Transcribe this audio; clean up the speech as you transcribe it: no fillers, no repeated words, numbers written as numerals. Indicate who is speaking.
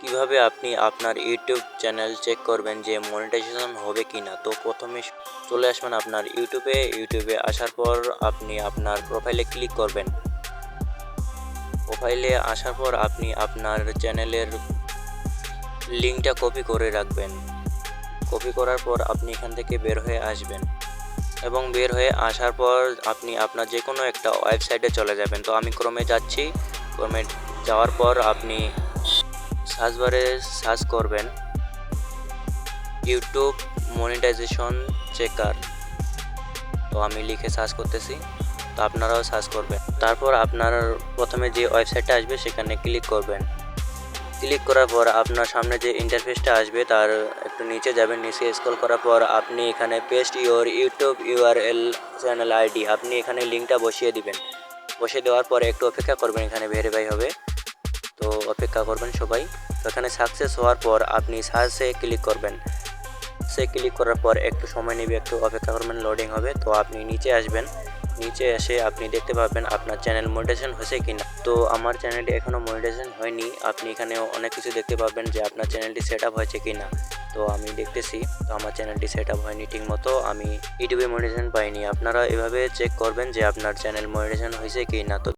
Speaker 1: কিভাবে আপনি আপনার ইউটিউব চ্যানেল চেক করবেন যে মনিটাইজেশন হবে কি না? তো প্রথমে চলে আসবেন আপনার ইউটিউবে আসার পর আপনি আপনার প্রোফাইলে ক্লিক করবেন। প্রোফাইলে আসার পর আপনি আপনার চ্যানেলের লিঙ্কটা কপি করে রাখবেন। কপি করার পর আপনি এখান থেকে বের হয়ে আসবেন এবং বের হয়ে আসার পর আপনি আপনার যে কোনো একটা ওয়েবসাইটে চলে যাবেন। তো আমি ক্রোমে যাচ্ছি। ক্রোমে যাওয়ার পর আপনি সার্চ বারে সার্চ করবেন ইউটিউব মনিটাইজেশন চেকার। তো আমি লিখে সার্চ করতেছি, তো আপনারাও সার্চ করবেন। তারপর আপনার প্রথমে যে ওয়েবসাইটটা আসবে সেখানে ক্লিক করবেন। ক্লিক করার পর আপনার সামনে যে ইন্টারফেসটা আসবে তার একটু নিচে যাবেন। নিচে স্ক্রল করার পর আপনি এখানে paste your YouTube URL channel ID, আপনি এখানে লিঙ্কটা বসিয়ে দিবেন। বসিয়ে দেওয়ার পরে একটু অপেক্ষা করবেন, এখানে ভেরিফাই হবে। তো অপেক্ষা করবেন সবাই। তো এখানে সাকসেস হওয়ার পর আপনি সার্চে ক্লিক করবেন। ক্লিক করার পর একটু সময় নেবে, একটু অপেক্ষা করবেন, লোডিং হবে। তো আপনি নিচে আসবেন। নিচে এসে আপনি দেখতে পাবেন আপনার চ্যানেল মনিটাইজেশন হয়েছে কিনা। তো আমার চ্যানেলটি এখনও মনিটাইজেশন হয়নি। আপনি এখানে অনেক কিছু দেখতে পাবেন যে আপনার চ্যানেলটি সেট আপ হয়েছে কিনা। তো আমি দেখতেছি, তো আমার চ্যানেলটি সেট আপ হয়নি ঠিক মতো, আমি ইউটিউবে মনিটাইজেশন পাইনি। আপনারা এভাবে চেক করবেন যে আপনার চ্যানেল মনিটাইজেশন হয়েছে কি না। তো